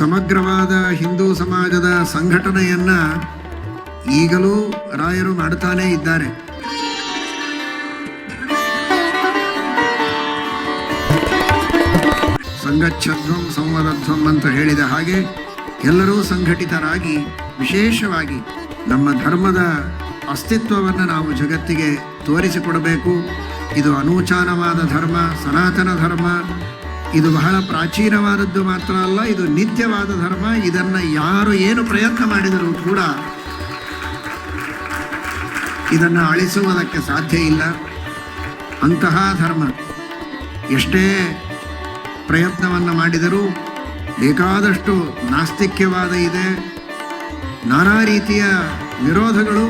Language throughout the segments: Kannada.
ಸಮಗ್ರವಾದ ಹಿಂದೂ ಸಮಾಜದ ಸಂಘಟನೆಯನ್ನ ಈಗಲೂ ರಾಯರು ಮಾಡುತ್ತಾನೇ ಇದ್ದಾರೆ. ಸಂಗಚ್ಛಧ್ವಂ ಸಂವದಧ್ವಂ ಅಂತ ಹೇಳಿದ ಹಾಗೆ ಎಲ್ಲರೂ ಸಂಘಟಿತರಾಗಿ ವಿಶೇಷವಾಗಿ ನಮ್ಮ ಧರ್ಮದ ಅಸ್ತಿತ್ವವನ್ನು ನಾವು ಜಗತ್ತಿಗೆ ತೋರಿಸಿಕೊಡಬೇಕು. ಇದು ಅನೂಚಾನವಾದ ಧರ್ಮ, ಸನಾತನ ಧರ್ಮ. ಇದು ಬಹಳ ಪ್ರಾಚೀನವಾದದ್ದು ಮಾತ್ರ ಅಲ್ಲ, ಇದು ನಿತ್ಯವಾದ ಧರ್ಮ. ಇದನ್ನು ಯಾರು ಏನು ಪ್ರಯತ್ನ ಮಾಡಿದರೂ ಕೂಡ ಇದನ್ನು ಅಳಿಸುವುದಕ್ಕೆ ಸಾಧ್ಯ ಇಲ್ಲ. ಅಂತಹ ಧರ್ಮ ಎಷ್ಟೇ ಪ್ರಯತ್ನವನ್ನು ಮಾಡಿದರೂ ಬೇಕಾದಷ್ಟು ನಾಸ್ತಿಕ್ಯವಾದ ಇದೆ, ನಾನಾ ರೀತಿಯ ವಿರೋಧಗಳು,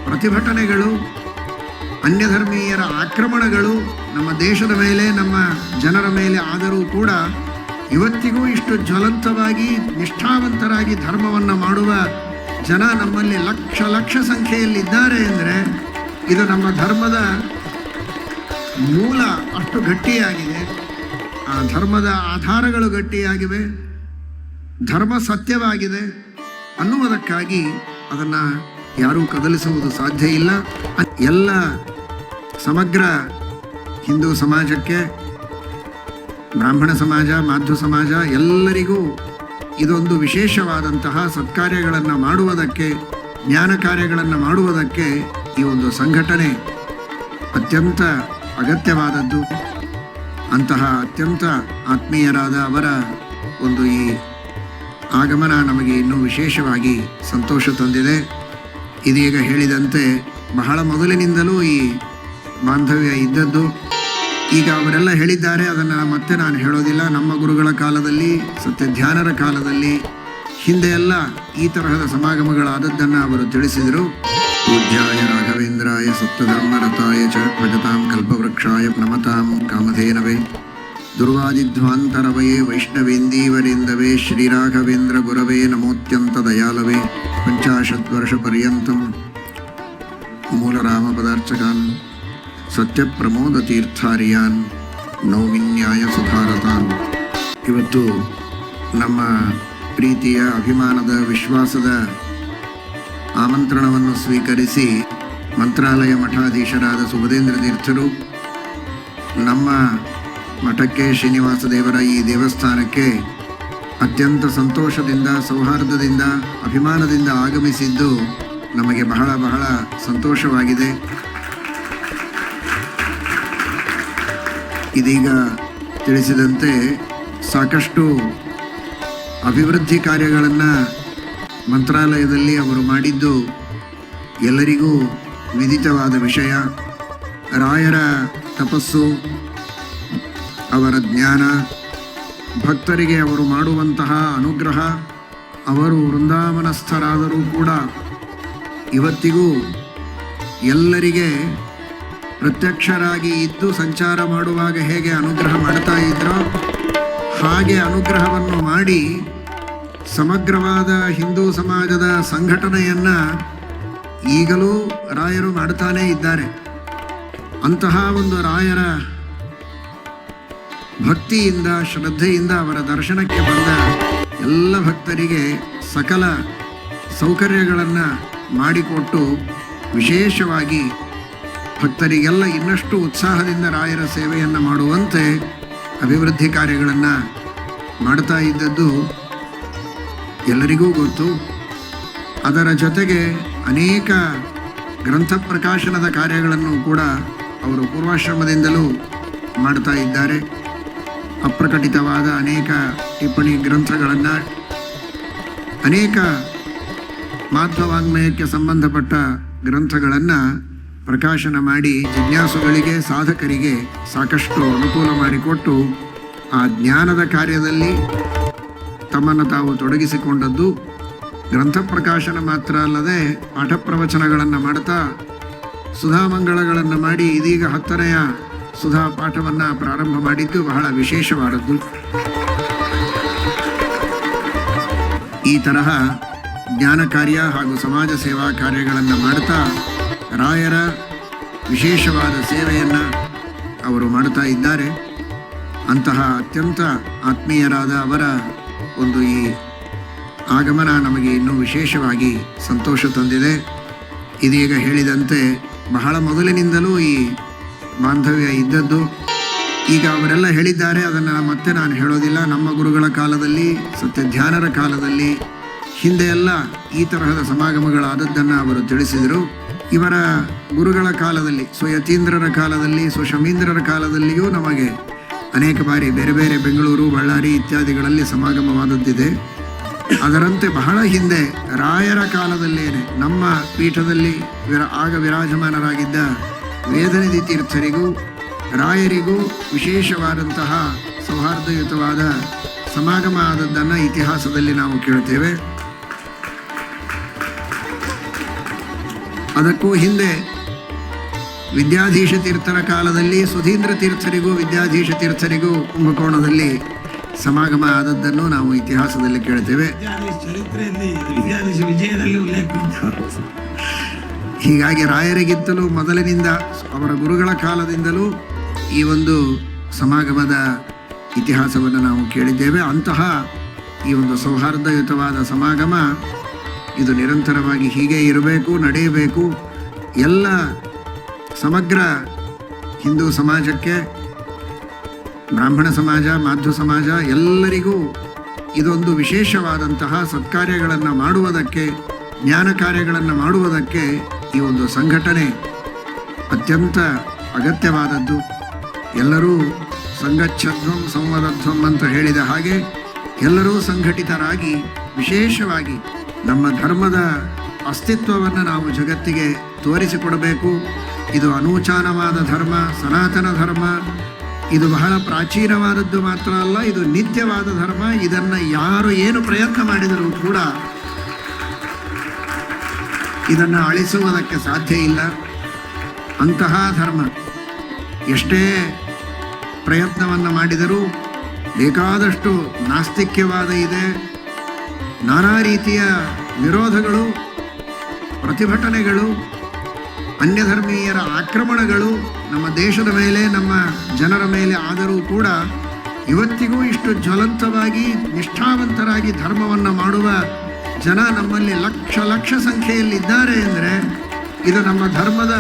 ಪ್ರತಿಭಟನೆಗಳು, ಅನ್ಯಧರ್ಮೀಯರ ಆಕ್ರಮಣಗಳು ನಮ್ಮ ದೇಶದ ಮೇಲೆ, ನಮ್ಮ ಜನರ ಮೇಲೆ ಆದರೂ ಕೂಡ ಇವತ್ತಿಗೂ ಇಷ್ಟು ಜ್ವಲಂತವಾಗಿ ನಿಷ್ಠಾವಂತರಾಗಿ ಧರ್ಮವನ್ನು ಮಾಡುವ ಜನ ನಮ್ಮಲ್ಲಿ ಲಕ್ಷ ಲಕ್ಷ ಸಂಖ್ಯೆಯಲ್ಲಿದ್ದಾರೆ ಅಂದರೆ ಇದು ನಮ್ಮ ಧರ್ಮದ ಮೂಲ ಅಷ್ಟು ಗಟ್ಟಿಯಾಗಿದೆ. ಆ ಧರ್ಮದ ಆಧಾರಗಳು ಗಟ್ಟಿಯಾಗಿವೆ, ಧರ್ಮ ಸತ್ಯವಾಗಿದೆ ಅನ್ನುವುದಕ್ಕಾಗಿ ಅದನ್ನು ಯಾರೂ ಕದಲಿಸುವುದು ಸಾಧ್ಯ ಇಲ್ಲ. ಎಲ್ಲ ಸಮಗ್ರ ಹಿಂದೂ ಸಮಾಜಕ್ಕೆ, ಬ್ರಾಹ್ಮಣ ಸಮಾಜ, ಮಾಧ್ವ ಸಮಾಜ ಎಲ್ಲರಿಗೂ ಇದೊಂದು ವಿಶೇಷವಾದಂತಹ ಸತ್ಕಾರ್ಯಗಳನ್ನು ಮಾಡುವುದಕ್ಕೆ, ಜ್ಞಾನ ಕಾರ್ಯಗಳನ್ನು ಮಾಡುವುದಕ್ಕೆ ಈ ಒಂದು ಸಂಘಟನೆ ಅತ್ಯಂತ ಅಗತ್ಯವಾದದ್ದು. ಅಂತಹ ಅತ್ಯಂತ ಆತ್ಮೀಯರಾದ ಅವರ ಒಂದು ಈ ಆಗಮನ ನಮಗೆ ಇನ್ನೂ ವಿಶೇಷವಾಗಿ ಸಂತೋಷ ತಂದಿದೆ. ಇದೀಗ ಹೇಳಿದಂತೆ ಬಹಳ ಮೊದಲಿನಿಂದಲೂ ಈ ಬಾಂಧವ್ಯ ಇದ್ದದ್ದು. ಈಗ ಅವರೆಲ್ಲ ಹೇಳಿದ್ದಾರೆ, ಅದನ್ನು ಮತ್ತೆ ನಾನು ಹೇಳೋದಿಲ್ಲ. ನಮ್ಮ ಗುರುಗಳ ಕಾಲದಲ್ಲಿ, ಸತ್ಯಧ್ಯಾನರ ಕಾಲದಲ್ಲಿ, ಹಿಂದೆ ಎಲ್ಲ ಈ ತರಹದ ಸಮಾಗಮಗಳಾದದ್ದನ್ನು ಅವರು ತಿಳಿಸಿದರು. ಪೂಜ್ಯಾಯ ರಾಘವೇಂದ್ರಾಯ ಸತ್ಯಧರ್ಮರತಾಯ ಚ ಭಜತಾಂ ಕಲ್ಪವೃಕ್ಷಾಯ ನಮತಾಂ ಕಾಮಧೇನವೇ ದುರ್ವಾದಿಧ್ವಾಂತರವಯೇ ವೈಷ್ಣವೇಂದೀವರೇಂದವೇ ಶ್ರೀರಾಘವೇಂದ್ರ ಗುರವೇ ನಮೋತ್ಯಂತ ದಯಾಲವೇ 50 ವರ್ಷಪರ್ಯಂತಂ ಮೂಲರಾಮ ಪದಾರ್ಚಕಾನ್ ಸತ್ಯಪ್ರಮೋದ ತೀರ್ಥಾರ್ಯಾನ್ ನೌಮಿನ್ಯಾಯ ಸುಧಾರತಾನ್. ಇವತ್ತು ನಮ್ಮ ಪ್ರೀತಿಯ, ಅಭಿಮಾನದ, ವಿಶ್ವಾಸದ ಆಮಂತ್ರಣವನ್ನು ಸ್ವೀಕರಿಸಿ ಮಂತ್ರಾಲಯ ಮಠಾಧೀಶರಾದ ಸುಬುಧೇಂದ್ರ ತೀರ್ಥರು ನಮ್ಮ ಮಠಕ್ಕೆ, ಶ್ರೀನಿವಾಸ ದೇವರ ಈ ದೇವಸ್ಥಾನಕ್ಕೆ ಅತ್ಯಂತ ಸಂತೋಷದಿಂದ, ಸೌಹಾರ್ದದಿಂದ, ಅಭಿಮಾನದಿಂದ ಆಗಮಿಸಿದ್ದು ನಮಗೆ ಬಹಳ ಬಹಳ ಸಂತೋಷವಾಗಿದೆ. ಇದೀಗ ತಿಳಿಸಿದಂತೆ ಸಾಕಷ್ಟು ಅಭಿವೃದ್ಧಿ ಕಾರ್ಯಗಳನ್ನು ಮಂತ್ರಾಲಯದಲ್ಲಿ ಅವರು ಮಾಡಿದ್ದು ಎಲ್ಲರಿಗೂ ವಿದಿತವಾದ ವಿಷಯ. ರಾಯರ ತಪಸ್ಸು, ಅವರ ಜ್ಞಾನ, ಭಕ್ತರಿಗೆ ಅವರು ಮಾಡುವಂತಹ ಅನುಗ್ರಹ, ಅವರು ವೃಂದಾವನಸ್ಥರಾದರೂ ಕೂಡ ಇವತ್ತಿಗೂ ಎಲ್ಲರಿಗೆ ಪ್ರತ್ಯಕ್ಷರಾಗಿ ಇದ್ದು ಸಂಚಾರ ಮಾಡುವಾಗ ಹೇಗೆ ಅನುಗ್ರಹ ಮಾಡ್ತಾ ಇದ್ರೋ ಹಾಗೆ ಅನುಗ್ರಹವನ್ನು ಮಾಡಿ ಸಮಗ್ರವಾದ ಹಿಂದೂ ಸಮಾಜದ ಸಂಘಟನೆಯನ್ನು ಈಗಲೂ ರಾಯರು ಮಾಡುತ್ತಾನೇ ಇದ್ದಾರೆ. ಅಂತಹ ಒಂದು ರಾಯರ ಭಕ್ತಿಯಿಂದ, ಶ್ರದ್ಧೆಯಿಂದ ಅವರ ದರ್ಶನಕ್ಕೆ ಬಂದ ಎಲ್ಲ ಭಕ್ತರಿಗೆ ಸಕಲ ಸೌಕರ್ಯಗಳನ್ನು ಮಾಡಿಕೊಟ್ಟು ವಿಶೇಷವಾಗಿ ಭಕ್ತರಿಗೆಲ್ಲ ಇನ್ನಷ್ಟು ಉತ್ಸಾಹದಿಂದ ರಾಯರ ಸೇವೆಯನ್ನು ಮಾಡುವಂತೆ ಅಭಿವೃದ್ಧಿ ಕಾರ್ಯಗಳನ್ನು ಮಾಡ್ತಾ ಇದ್ದದ್ದು ಎಲ್ಲರಿಗೂ ಗೊತ್ತು. ಅದರ ಜೊತೆಗೆ ಅನೇಕ ಗ್ರಂಥ ಪ್ರಕಾಶನದ ಕಾರ್ಯಗಳನ್ನು ಕೂಡ ಅವರು ಪೂರ್ವಾಶ್ರಮದಿಂದಲೂ ಮಾಡ್ತಾ ಇದ್ದಾರೆ. ಅಪ್ರಕಟಿತವಾದ ಅನೇಕ ಟಿಪ್ಪಣಿ ಗ್ರಂಥಗಳನ್ನು, ಅನೇಕ ಮಾಧ್ವವಾಂಗ್ಮಯಕ್ಕೆ ಸಂಬಂಧಪಟ್ಟ ಗ್ರಂಥಗಳನ್ನು ಪ್ರಕಾಶನ ಮಾಡಿ ಜಿಜ್ಞಾಸುಗಳಿಗೆ, ಸಾಧಕರಿಗೆ ಸಾಕಷ್ಟು ಅನುಕೂಲ ಮಾಡಿಕೊಟ್ಟು ಆ ಜ್ಞಾನದ ಕಾರ್ಯದಲ್ಲಿ ತಮ್ಮನ್ನು ತಾವು ತೊಡಗಿಸಿಕೊಂಡದ್ದು. ಗ್ರಂಥ ಪ್ರಕಾಶನ ಮಾತ್ರ ಅಲ್ಲದೆ ಪಾಠ ಪ್ರವಚನಗಳನ್ನು ಮಾಡ್ತಾ ಸುಧಾಮಂಗಳಗಳನ್ನು ಮಾಡಿ ಇದೀಗ 10ನೆಯ ಸುಧಾ ಪಾಠವನ್ನು ಪ್ರಾರಂಭ ಮಾಡಿದ್ದು ಬಹಳ ವಿಶೇಷವಾದದ್ದು. ಈ ತರಹ ಜ್ಞಾನ ಕಾರ್ಯ ಹಾಗೂ ಸಮಾಜ ಸೇವಾ ಕಾರ್ಯಗಳನ್ನು ಮಾಡ್ತಾ ರಾಯರ ವಿಶೇಷವಾದ ಸೇವೆಯನ್ನು ಅವರು ಮಾಡ್ತಾ ಇದ್ದಾರೆ. ಅಂತಹ ಅತ್ಯಂತ ಆತ್ಮೀಯರಾದ ಅವರ ಒಂದು ಈ ಆಗಮನ ನಮಗೆ ಇನ್ನೂ ವಿಶೇಷವಾಗಿ ಸಂತೋಷ ತಂದಿದೆ. ಇದೀಗ ಹೇಳಿದಂತೆ ಬಹಳ ಮೊದಲಿನಿಂದಲೂ ಈ ಬಾಂಧವ್ಯ ಇದ್ದದ್ದು. ಈಗ ಅವರೆಲ್ಲ ಹೇಳಿದ್ದಾರೆ, ಅದನ್ನು ಮತ್ತೆ ನಾನು ಹೇಳೋದಿಲ್ಲ. ನಮ್ಮ ಗುರುಗಳ ಕಾಲದಲ್ಲಿ, ಸತ್ಯಧ್ಯಾನರ ಕಾಲದಲ್ಲಿ, ಹಿಂದೆ ಎಲ್ಲ ಈ ತರಹದ ಸಮಾಗಮಗಳಾದದ್ದನ್ನು ಅವರು ತಿಳಿಸಿದರು. ಇವರ ಗುರುಗಳ ಕಾಲದಲ್ಲಿ, ಯತೀಂದ್ರರ ಕಾಲದಲ್ಲಿ, ಶಮೀಂದ್ರರ ಕಾಲದಲ್ಲಿಯೂ ನಮಗೆ ಅನೇಕ ಬಾರಿ ಬೇರೆ ಬೇರೆ ಬೆಂಗಳೂರು, ಬಳ್ಳಾರಿ ಇತ್ಯಾದಿಗಳಲ್ಲಿ ಸಮಾಗಮವಾದದ್ದಿದೆ. ಅದರಂತೆ ಬಹಳ ಹಿಂದೆ ರಾಯರ ಕಾಲದಲ್ಲೇನೆ ನಮ್ಮ ಪೀಠದಲ್ಲಿ ಆಗ ವಿರಾಜಮಾನರಾಗಿದ್ದ ವೇದನಿಧಿ ತೀರ್ಥರಿಗೂ ರಾಯರಿಗೂ ವಿಶೇಷವಾದಂತಹ ಸೌಹಾರ್ದಯುತವಾದ ಸಮಾಗಮ ಆದದ್ದನ್ನು ಇತಿಹಾಸದಲ್ಲಿ ನಾವು ಕೇಳ್ತೇವೆ. ಅದಕ್ಕೂ ಹಿಂದೆ ವಿದ್ಯಾಧೀಶ ತೀರ್ಥರ ಕಾಲದಲ್ಲಿ ಸುಧೀಂದ್ರ ತೀರ್ಥರಿಗೂ ವಿದ್ಯಾಧೀಶ ತೀರ್ಥರಿಗೂ ಕುಂಭಕೋಣದಲ್ಲಿ ಸಮಾಗಮ ಆದದ್ದನ್ನು ನಾವು ಇತಿಹಾಸದಲ್ಲಿ ಕೇಳ್ತೇವೆ. ಹೀಗಾಗಿ ರಾಯರಿಗಿಂತಲೂ ಮೊದಲಿನಿಂದ ಅವರ ಗುರುಗಳ ಕಾಲದಿಂದಲೂ ಈ ಒಂದು ಸಮಾಗಮದ ಇತಿಹಾಸವನ್ನು ನಾವು ಕೇಳಿದ್ದೇವೆ. ಅಂತಹ ಈ ಒಂದು ಸೌಹಾರ್ದಯುತವಾದ ಸಮಾಗಮ ಇದು ನಿರಂತರವಾಗಿ ಹೀಗೆ ಇರಬೇಕು, ನಡೆಯಬೇಕು. ಎಲ್ಲ ಸಮಗ್ರ ಹಿಂದೂ ಸಮಾಜಕ್ಕೆ, ಬ್ರಾಹ್ಮಣ ಸಮಾಜ, ಮಾಧ್ವ ಸಮಾಜ ಎಲ್ಲರಿಗೂ ಇದೊಂದು ವಿಶೇಷವಾದಂತಹ ಸತ್ಕಾರ್ಯಗಳನ್ನು ಮಾಡುವುದಕ್ಕೆ, ಜ್ಞಾನ ಕಾರ್ಯಗಳನ್ನು ಮಾಡುವುದಕ್ಕೆ ಈ ಒಂದು ಸಂಘಟನೆ ಅತ್ಯಂತ ಅಗತ್ಯವಾದದ್ದು. ಎಲ್ಲರೂ ಸಂಗಚ್ಛಧ್ವಂ ಸಂವದಧ್ವಂ ಅಂತ ಹೇಳಿದ ಹಾಗೆ ಎಲ್ಲರೂ ಸಂಘಟಿತರಾಗಿ ವಿಶೇಷವಾಗಿ ನಮ್ಮ ಧರ್ಮದ ಅಸ್ತಿತ್ವವನ್ನು ನಾವು ಜಗತ್ತಿಗೆ ತೋರಿಸಿಕೊಡಬೇಕು. ಇದು ಅನೂಚಾನವಾದ ಧರ್ಮ, ಸನಾತನ ಧರ್ಮ. ಇದು ಬಹಳ ಪ್ರಾಚೀನವಾದದ್ದು ಮಾತ್ರ ಅಲ್ಲ, ಇದು ನಿತ್ಯವಾದ ಧರ್ಮ. ಇದನ್ನು ಯಾರು ಏನು ಪ್ರಯತ್ನ ಮಾಡಿದರೂ ಕೂಡ ಇದನ್ನು ಅಳಿಸುವುದಕ್ಕೆ ಸಾಧ್ಯ ಇಲ್ಲ. ಅಂತಹ ಧರ್ಮ ಎಷ್ಟೇ ಪ್ರಯತ್ನವನ್ನು ಮಾಡಿದರೂ ಬೇಕಾದಷ್ಟು ನಾಸ್ತಿಕ್ಯವಾದ ಇದೆ, ನಾನಾ ರೀತಿಯ ವಿರೋಧಗಳು, ಪ್ರತಿಭಟನೆಗಳು, ಅನ್ಯಧರ್ಮೀಯರ ಆಕ್ರಮಣಗಳು ನಮ್ಮ ದೇಶದ ಮೇಲೆ, ನಮ್ಮ ಜನರ ಮೇಲೆ ಆದರೂ ಕೂಡ ಇವತ್ತಿಗೂ ಇಷ್ಟು ಜ್ವಲಂತವಾಗಿ ನಿಷ್ಠಾವಂತರಾಗಿ ಧರ್ಮವನ್ನು ಮಾಡುವ ಜನ ನಮ್ಮಲ್ಲಿ ಲಕ್ಷ ಲಕ್ಷ ಸಂಖ್ಯೆಯಲ್ಲಿದ್ದಾರೆ ಅಂದರೆ ಇದು ನಮ್ಮ ಧರ್ಮದ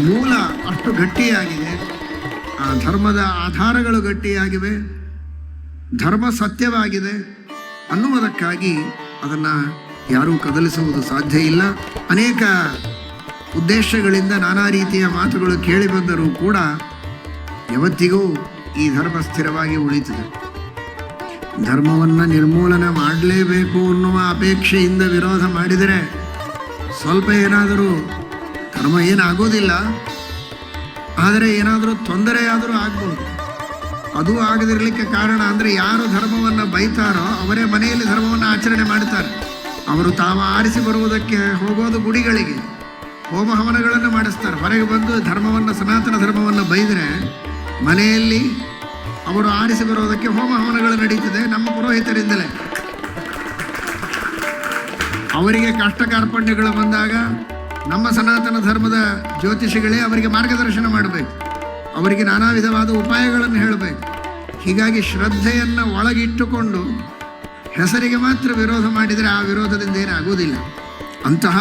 ಮೂಲ ಅಷ್ಟು ಗಟ್ಟಿಯಾಗಿದೆ. ಆ ಧರ್ಮದ ಆಧಾರಗಳು ಗಟ್ಟಿಯಾಗಿವೆ, ಧರ್ಮ ಸತ್ಯವಾಗಿದೆ ಅನ್ನುವುದಕ್ಕಾಗಿ ಅದನ್ನು ಯಾರೂ ಕದಲಿಸುವುದು ಸಾಧ್ಯ ಇಲ್ಲ. ಅನೇಕ ಉದ್ದೇಶಗಳಿಂದ ನಾನಾ ರೀತಿಯ ಮಾತುಗಳು ಕೇಳಿಬಂದರೂ ಕೂಡ ಯಾವತ್ತಿಗೂ ಈ ಧರ್ಮ ಸ್ಥಿರವಾಗಿ ಉಳಿತದೆ. ಧರ್ಮವನ್ನು ನಿರ್ಮೂಲನೆ ಮಾಡಲೇಬೇಕು ಅನ್ನುವ ಅಪೇಕ್ಷೆಯಿಂದ ವಿರೋಧ ಮಾಡಿದರೆ ಸ್ವಲ್ಪ ಏನಾದರೂ ಧರ್ಮ ಏನಾಗೋದಿಲ್ಲ, ಆದರೆ ಏನಾದರೂ ತೊಂದರೆಯಾದರೂ ಆಗ್ಬೋದು. ಅದು ಆಗದಿರಲಿಕ್ಕೆ ಕಾರಣ ಅಂದರೆ ಯಾರು ಧರ್ಮವನ್ನು ಬೈತಾರೋ ಅವರೇ ಮನೆಯಲ್ಲಿ ಧರ್ಮವನ್ನು ಆಚರಣೆ ಮಾಡ್ತಾರೆ. ಅವರು ತಾವು ಆರಿಸಿ ಬರುವುದಕ್ಕೆ ಹೋಗೋದು ಗುಡಿಗಳಿಗೆ, ಹೋಮ ಹವನಗಳನ್ನು ಮಾಡಿಸ್ತಾರೆ. ಹೊರಗೆ ಬಂದು ಧರ್ಮವನ್ನು, ಸನಾತನ ಧರ್ಮವನ್ನು ಬೈದರೆ ಮನೆಯಲ್ಲಿ ಅವರು ಆರಿಸಿ ಬರೋದಕ್ಕೆ ಹೋಮ ಹವನಗಳು ನಡೀತದೆ ನಮ್ಮ ಪುರೋಹಿತರಿಂದಲೇ. ಅವರಿಗೆ ಕಷ್ಟ ಕಾರ್ಪಣ್ಯಗಳು ಬಂದಾಗ ನಮ್ಮ ಸನಾತನ ಧರ್ಮದ ಜ್ಯೋತಿಷಿಗಳೇ ಅವರಿಗೆ ಮಾರ್ಗದರ್ಶನ ಮಾಡಬೇಕು, ಅವರಿಗೆ ನಾನಾ ವಿಧವಾದ ಉಪಾಯಗಳನ್ನು ಹೇಳಬೇಕು. ಹೀಗಾಗಿ ಶ್ರದ್ಧೆಯನ್ನು ಒಳಗಿಟ್ಟುಕೊಂಡು ಹೆಸರಿಗೆ ಮಾತ್ರ ವಿರೋಧ ಮಾಡಿದರೆ ಆ ವಿರೋಧದಿಂದ ಏನಾಗುವುದಿಲ್ಲ. ಅಂತಹ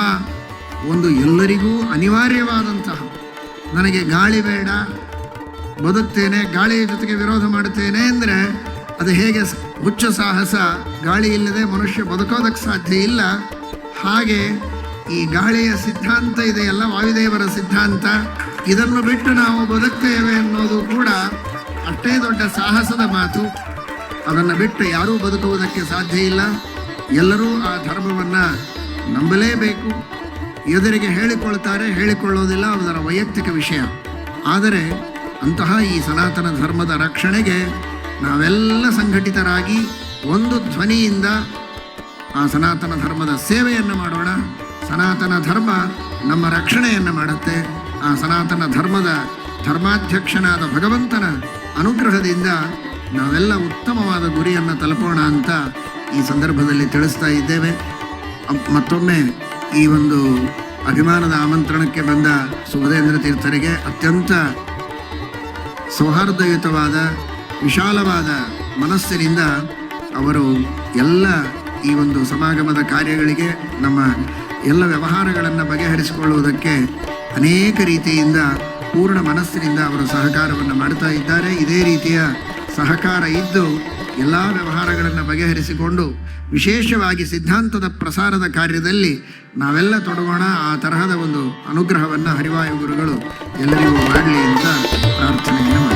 ಒಂದು ಎಲ್ಲರಿಗೂ ಅನಿವಾರ್ಯವಾದಂತಹ, ನನಗೆ ಗಾಳಿ ಬೇಡ, ಬದುಕ್ತೇನೆ, ಗಾಳಿಯ ಜೊತೆಗೆ ವಿರೋಧ ಮಾಡುತ್ತೇನೆ ಅಂದರೆ ಅದು ಹೇಗೆ ಹುಚ್ಚ ಸಾಹಸ. ಗಾಳಿ ಇಲ್ಲದೆ ಮನುಷ್ಯ ಬದುಕೋದಕ್ಕೆ ಸಾಧ್ಯ ಇಲ್ಲ. ಹಾಗೆ ಈ ಗಾಳಿಯ ಸಿದ್ಧಾಂತ ಇದೆಯಲ್ಲ, ವಾಯುದೇವರ ಸಿದ್ಧಾಂತ, ಇದನ್ನು ಬಿಟ್ಟು ನಾವು ಬದುಕ್ತೇವೆ ಅನ್ನೋದು ಕೂಡ ಅಷ್ಟೇ ದೊಡ್ಡ ಸಾಹಸದ ಮಾತು. ಅದನ್ನು ಬಿಟ್ಟು ಯಾರೂ ಬದುಕುವುದಕ್ಕೆ ಸಾಧ್ಯ ಇಲ್ಲ. ಎಲ್ಲರೂ ಆ ಧರ್ಮವನ್ನು ನಂಬಲೇಬೇಕು. ಎದುರಿಗೆ ಹೇಳಿಕೊಳ್ತಾರೆ, ಹೇಳಿಕೊಳ್ಳೋದಿಲ್ಲ, ಅದರ ವೈಯಕ್ತಿಕ ವಿಷಯ. ಆದರೆ ಅಂತಹ ಈ ಸನಾತನ ಧರ್ಮದ ರಕ್ಷಣೆಗೆ ನಾವೆಲ್ಲ ಸಂಘಟಿತರಾಗಿ ಒಂದು ಧ್ವನಿಯಿಂದ ಆ ಸನಾತನ ಧರ್ಮದ ಸೇವೆಯನ್ನು ಮಾಡೋಣ. ಸನಾತನ ಧರ್ಮ ನಮ್ಮ ರಕ್ಷಣೆಯನ್ನು ಮಾಡುತ್ತೆ. ಆ ಸನಾತನ ಧರ್ಮದ ಧರ್ಮಾಧ್ಯಕ್ಷನಾದ ಭಗವಂತನ ಅನುಗ್ರಹದಿಂದ ನಾವೆಲ್ಲ ಉತ್ತಮವಾದ ಗುರಿಯನ್ನು ತಲುಪೋಣ ಅಂತ ಈ ಸಂದರ್ಭದಲ್ಲಿ ತಿಳಿಸ್ತಾ ಇದ್ದೇವೆ. ಮತ್ತೊಮ್ಮೆ ಈ ಒಂದು ಅಭಿಮಾನದ ಆಮಂತ್ರಣಕ್ಕೆ ಬಂದ ಸುಬುಧೇಂದ್ರ ತೀರ್ಥರಿಗೆ ಅತ್ಯಂತ ಸೌಹಾರ್ದಯುತವಾದ ವಿಶಾಲವಾದ ಮನಸ್ಸಿನಿಂದ ಅವರು ಎಲ್ಲ ಈ ಒಂದು ಸಮಾಗಮದ ಕಾರ್ಯಗಳಿಗೆ ನಮ್ಮ ಎಲ್ಲ ವ್ಯವಹಾರಗಳನ್ನು ಬಗೆಹರಿಸಿಕೊಳ್ಳುವುದಕ್ಕೆ ಅನೇಕ ರೀತಿಯಿಂದ ಪೂರ್ಣ ಮನಸ್ಸಿನಿಂದ ಅವರು ಸಹಕಾರವನ್ನು ಮಾಡ್ತಾ ಇದ್ದಾರೆ. ಇದೇ ರೀತಿಯ ಸಹಕಾರ ಇದ್ದು ಎಲ್ಲ ವ್ಯವಹಾರಗಳನ್ನು ಬಗೆಹರಿಸಿಕೊಂಡು ವಿಶೇಷವಾಗಿ ಸಿದ್ಧಾಂತದ ಪ್ರಸಾರದ ಕಾರ್ಯದಲ್ಲಿ ನಾವೆಲ್ಲ ತೊಡಗೋಣ. ಆ ತರಹದ ಒಂದು ಅನುಗ್ರಹವನ್ನು ಹರಿವಾಯು ಗುರುಗಳು ಎಲ್ಲರಿಗೂ ಮಾಡಲಿ ಅಂತ ಪ್ರಾರ್ಥನೆಯನ್ನು